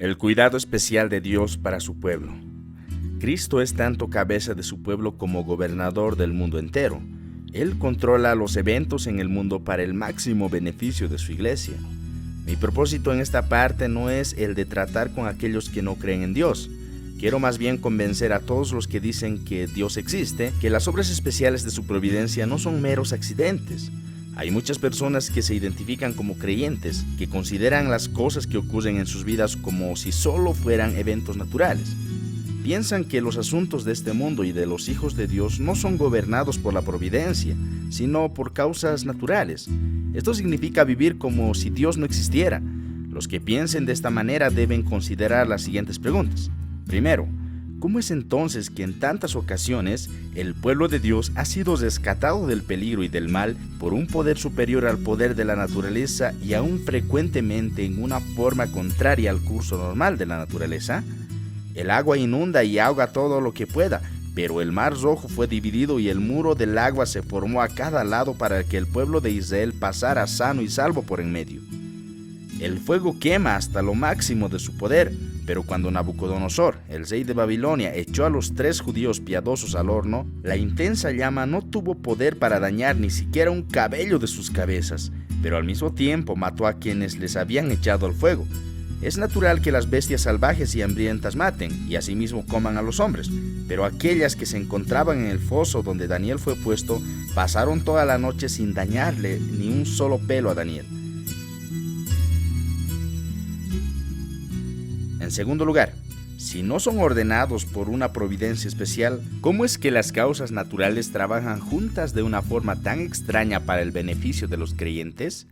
El cuidado especial de Dios para su pueblo. Cristo es tanto cabeza de su pueblo como gobernador del mundo entero. Él controla los eventos en el mundo para el máximo beneficio de su iglesia. Mi propósito en esta parte no es el de tratar con aquellos que no creen en Dios. Quiero más bien convencer a todos los que dicen que Dios existe, que las obras especiales de su providencia no son meros accidentes. Hay muchas personas que se identifican como creyentes, que consideran las cosas que ocurren en sus vidas como si solo fueran eventos naturales. Piensan que los asuntos de este mundo y de los hijos de Dios no son gobernados por la providencia, sino por causas naturales. Esto significa vivir como si Dios no existiera. Los que piensen de esta manera deben considerar las siguientes preguntas. Primero, ¿cómo es entonces que en tantas ocasiones el pueblo de Dios ha sido rescatado del peligro y del mal por un poder superior al poder de la naturaleza y aún frecuentemente en una forma contraria al curso normal de la naturaleza? El agua inunda y ahoga todo lo que pueda, pero el mar Rojo fue dividido y el muro del agua se formó a cada lado para que el pueblo de Israel pasara sano y salvo por en medio. El fuego quema hasta lo máximo de su poder, pero cuando Nabucodonosor, el rey de Babilonia, echó a los 3 judíos piadosos al horno, la intensa llama no tuvo poder para dañar ni siquiera un cabello de sus cabezas, pero al mismo tiempo mató a quienes les habían echado al fuego. Es natural que las bestias salvajes y hambrientas maten, y asimismo coman a los hombres, pero aquellas que se encontraban en el foso donde Daniel fue puesto, pasaron toda la noche sin dañarle ni un solo pelo a Daniel. En segundo lugar, si no son ordenados por una providencia especial, ¿cómo es que las causas naturales trabajan juntas de una forma tan extraña para el beneficio de los creyentes?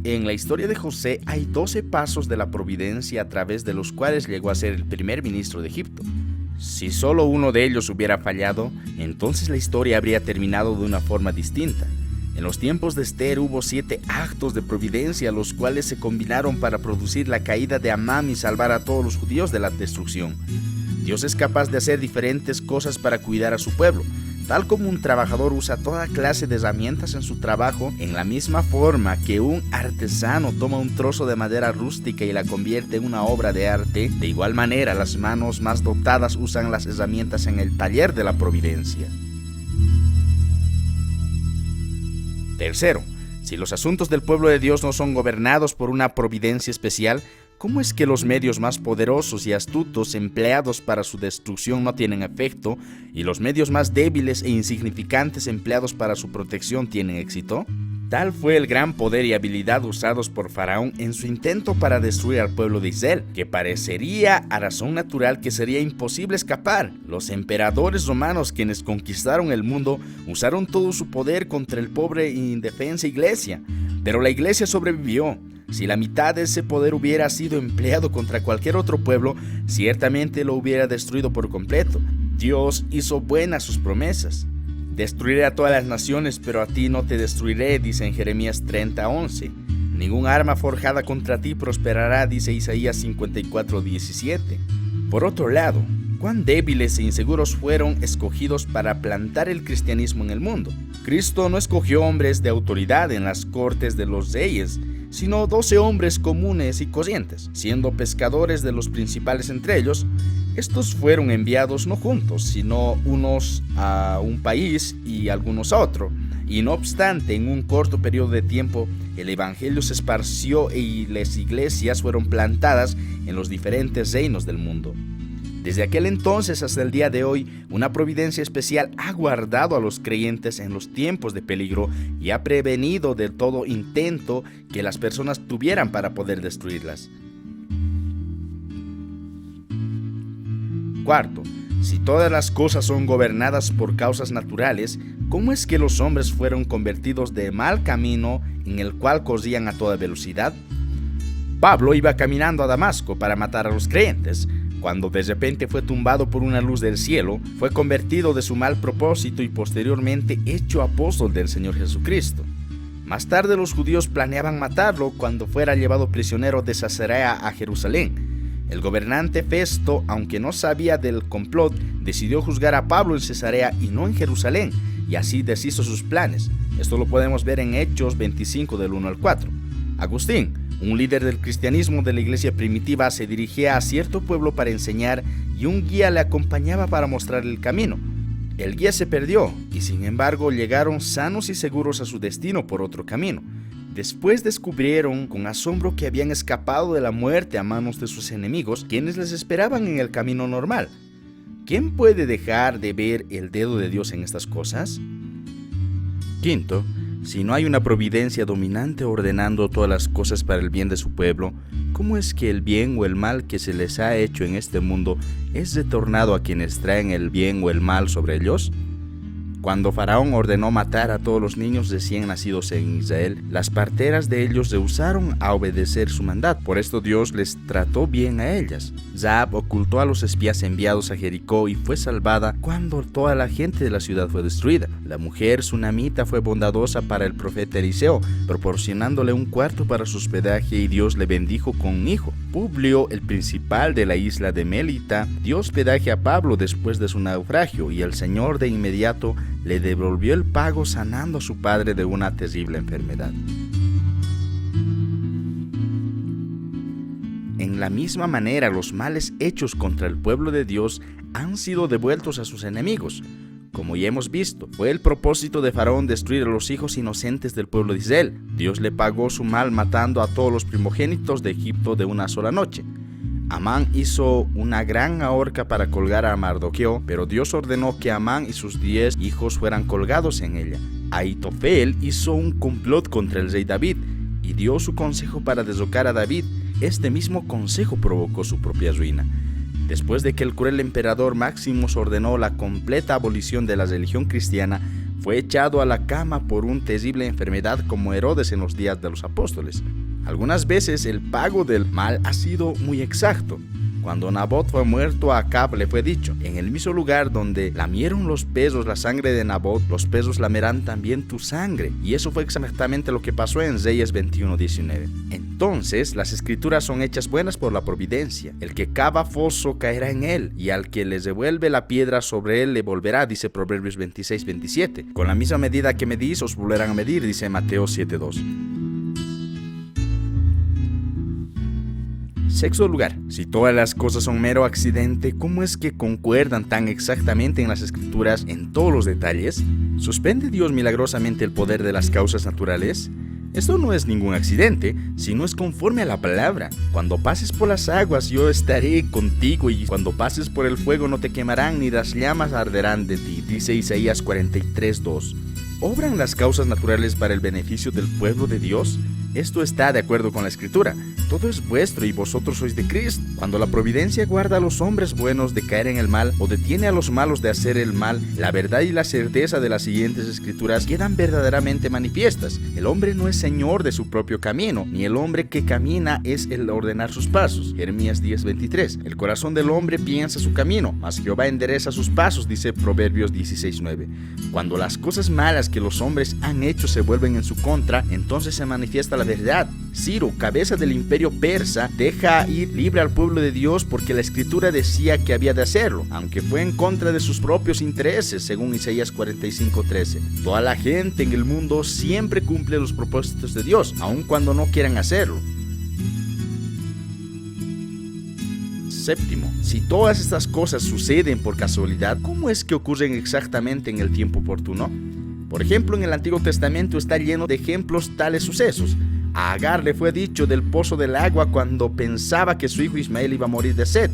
En la historia de José hay 12 pasos de la providencia a través de los cuales llegó a ser el primer ministro de Egipto. Si solo uno de ellos hubiera fallado, entonces la historia habría terminado de una forma distinta. En los tiempos de Esther hubo 7 actos de providencia, los cuales se combinaron para producir la caída de Amán y salvar a todos los judíos de la destrucción. Dios es capaz de hacer diferentes cosas para cuidar a su pueblo. Tal como un trabajador usa toda clase de herramientas en su trabajo, en la misma forma que un artesano toma un trozo de madera rústica y la convierte en una obra de arte, de igual manera las manos más dotadas usan las herramientas en el taller de la providencia. Tercero, si los asuntos del pueblo de Dios no son gobernados por una providencia especial, ¿cómo es que los medios más poderosos y astutos empleados para su destrucción no tienen efecto y los medios más débiles e insignificantes empleados para su protección tienen éxito? Tal fue el gran poder y habilidad usados por Faraón en su intento para destruir al pueblo de Israel, que parecería a razón natural que sería imposible escapar. Los emperadores romanos, quienes conquistaron el mundo, usaron todo su poder contra el pobre e indefensa iglesia, pero la iglesia sobrevivió. Si la mitad de ese poder hubiera sido empleado contra cualquier otro pueblo, ciertamente lo hubiera destruido por completo. Dios hizo buenas sus promesas. Destruiré a todas las naciones, pero a ti no te destruiré, dice en Jeremías 30:11. Ningún arma forjada contra ti prosperará, dice Isaías 54:17. Por otro lado, cuán débiles e inseguros fueron escogidos para plantar el cristianismo en el mundo. Cristo no escogió hombres de autoridad en las cortes de los reyes, sino 12 hombres comunes y corrientes, siendo pescadores de los principales entre ellos. Estos fueron enviados no juntos, sino unos a un país y algunos a otro. Y no obstante, en un corto periodo de tiempo, el evangelio se esparció y las iglesias fueron plantadas en los diferentes reinos del mundo. Desde aquel entonces hasta el día de hoy, una providencia especial ha guardado a los creyentes en los tiempos de peligro y ha prevenido de todo intento que las personas tuvieran para poder destruirlas. Cuarto, si todas las cosas son gobernadas por causas naturales, ¿cómo es que los hombres fueron convertidos de mal camino en el cual corrían a toda velocidad? Pablo iba caminando a Damasco para matar a los creyentes, cuando de repente fue tumbado por una luz del cielo, fue convertido de su mal propósito y posteriormente hecho apóstol del Señor Jesucristo. Más tarde los judíos planeaban matarlo cuando fuera llevado prisionero de Cesarea a Jerusalén. El gobernante Festo, aunque no sabía del complot, decidió juzgar a Pablo en Cesarea y no en Jerusalén, y así deshizo sus planes. Esto lo podemos ver en Hechos 25 del 1 al 4. Agustín, Un líder del cristianismo de la iglesia primitiva se dirigía a cierto pueblo para enseñar y un guía le acompañaba para mostrar el camino. El guía se perdió y sin embargo llegaron sanos y seguros a su destino por otro camino. Después descubrieron con asombro que habían escapado de la muerte a manos de sus enemigos, quienes les esperaban en el camino normal. ¿Quién puede dejar de ver el dedo de Dios en estas cosas? Quinto, si no hay una providencia dominante ordenando todas las cosas para el bien de su pueblo, ¿cómo es que el bien o el mal que se les ha hecho en este mundo es retornado a quienes traen el bien o el mal sobre ellos? Cuando Faraón ordenó matar a todos los niños recién nacidos en Israel, las parteras de ellos rehusaron a obedecer su mandato. Por esto Dios les trató bien a ellas. Rahab ocultó a los espías enviados a Jericó y fue salvada cuando toda la gente de la ciudad fue destruida. La mujer sunamita fue bondadosa para el profeta Eliseo, proporcionándole un cuarto para su hospedaje, y Dios le bendijo con un hijo. Publio, el principal de la isla de Melita, dio hospedaje a Pablo después de su naufragio, y el Señor de inmediato le devolvió el pago, sanando a su padre de una terrible enfermedad. En la misma manera, los males hechos contra el pueblo de Dios han sido devueltos a sus enemigos. Como ya hemos visto, fue el propósito de Faraón destruir a los hijos inocentes del pueblo de Israel. Dios le pagó su mal matando a todos los primogénitos de Egipto de una sola noche. Amán hizo una gran horca para colgar a Mardoqueo, pero Dios ordenó que Amán y sus 10 hijos fueran colgados en ella. Ahitofel hizo un complot contra el rey David y dio su consejo para derrocar a David. Este mismo consejo provocó su propia ruina. Después de que el cruel emperador Máximos ordenó la completa abolición de la religión cristiana, fue echado a la cama por una terrible enfermedad como Herodes en los días de los apóstoles. Algunas veces el pago del mal ha sido muy exacto. Cuando Nabot fue muerto, a Acab le fue dicho: en el mismo lugar donde lamieron los perros la sangre de Nabot, los perros lamerán también tu sangre. Y eso fue exactamente lo que pasó en Reyes 21:19. Entonces, las escrituras son hechas buenas por la providencia. El que cava foso caerá en él, y al que les devuelve la piedra sobre él le volverá, dice Proverbios 26:27. Con la misma medida que medís, os volverán a medir, dice Mateo 7:2. Sexto lugar, si todas las cosas son mero accidente, ¿cómo es que concuerdan tan exactamente en las escrituras en todos los detalles? ¿Suspende Dios milagrosamente el poder de las causas naturales? Esto no es ningún accidente, sino es conforme a la palabra. Cuando pases por las aguas, yo estaré contigo, y cuando pases por el fuego no te quemarán, ni las llamas arderán de ti, dice Isaías 43:2. ¿Obran las causas naturales para el beneficio del pueblo de Dios? Esto está de acuerdo con la Escritura. Todo es vuestro y vosotros sois de Cristo. Cuando la providencia guarda a los hombres buenos de caer en el mal o detiene a los malos de hacer el mal, la verdad y la certeza de las siguientes Escrituras quedan verdaderamente manifiestas. El hombre no es señor de su propio camino, ni el hombre que camina es el ordenar sus pasos. Jeremías 10:23. El corazón del hombre piensa su camino, mas Jehová endereza sus pasos, dice Proverbios 16:9. Cuando las cosas malas que los hombres han hecho se vuelven en su contra, entonces se manifiesta la verdad. Ciro, cabeza del imperio persa, deja ir libre al pueblo de Dios porque la escritura decía que había de hacerlo, aunque fue en contra de sus propios intereses, según Isaías 45:13. Toda la gente en el mundo siempre cumple los propósitos de Dios, aun cuando no quieran hacerlo. Séptimo, si todas estas cosas suceden por casualidad, ¿cómo es que ocurren exactamente en el tiempo oportuno? Por ejemplo, en el Antiguo Testamento está lleno de ejemplos tales sucesos. A Agar le fue dicho del pozo del agua cuando pensaba que su hijo Ismael iba a morir de sed.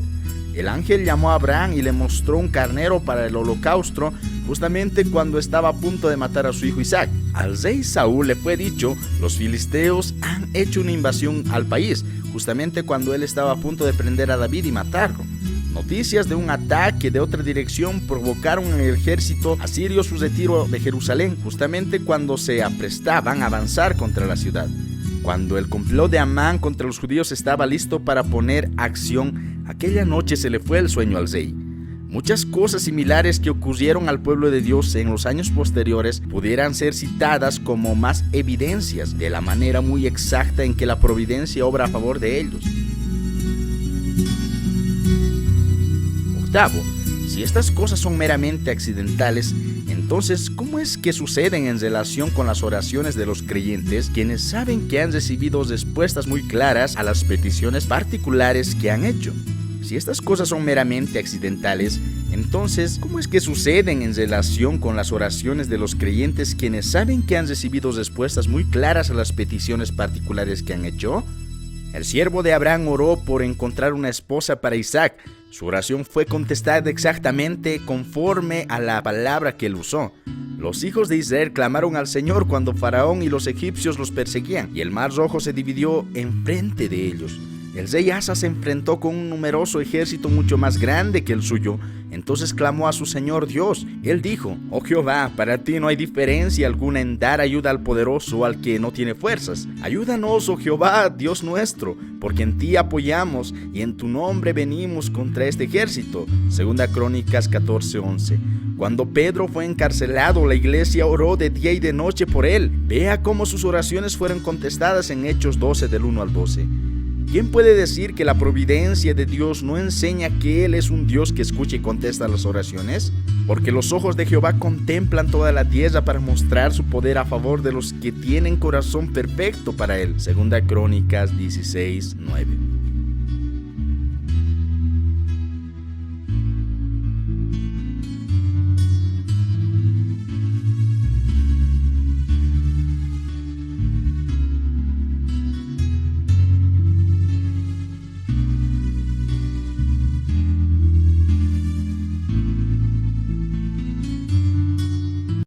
El ángel llamó a Abraham y le mostró un carnero para el holocausto justamente cuando estaba a punto de matar a su hijo Isaac. Al rey Saúl le fue dicho: los filisteos han hecho una invasión al país, justamente cuando él estaba a punto de prender a David y matarlo. Noticias de un ataque de otra dirección provocaron en el ejército asirio su retiro de Jerusalén, justamente cuando se aprestaban a avanzar contra la ciudad. Cuando el complot de Amán contra los judíos estaba listo para poner acción, aquella noche se le fue el sueño al rey. Muchas cosas similares que ocurrieron al pueblo de Dios en los años posteriores pudieran ser citadas como más evidencias de la manera muy exacta en que la providencia obra a favor de ellos. Octavo, si estas cosas son meramente accidentales, Entonces, ¿cómo es que suceden en relación con las oraciones de los creyentes, quienes saben que han recibido respuestas muy claras a las peticiones particulares que han hecho? Si estas cosas son meramente accidentales, entonces, ¿cómo es que suceden en relación con las oraciones de los creyentes quienes saben que han recibido respuestas muy claras a las peticiones particulares que han hecho? El siervo de Abraham oró por encontrar una esposa para Isaac. Su oración fue contestada exactamente conforme a la palabra que él usó. Los hijos de Israel clamaron al Señor cuando Faraón y los egipcios los perseguían, y el mar Rojo se dividió enfrente de ellos. El rey Asa se enfrentó con un numeroso ejército mucho más grande que el suyo. Entonces clamó a su Señor Dios. Él dijo: «Oh Jehová, para ti no hay diferencia alguna en dar ayuda al poderoso o al que no tiene fuerzas. Ayúdanos, oh Jehová, Dios nuestro, porque en ti apoyamos y en tu nombre venimos contra este ejército». Segunda Crónicas 14:11. Cuando Pedro fue encarcelado, la iglesia oró de día y de noche por él. Vea cómo sus oraciones fueron contestadas en Hechos 12 del 1 al 12. ¿Quién puede decir que la providencia de Dios no enseña que Él es un Dios que escucha y contesta las oraciones? Porque los ojos de Jehová contemplan toda la tierra para mostrar su poder a favor de los que tienen corazón perfecto para Él. Segunda Crónicas 16:9.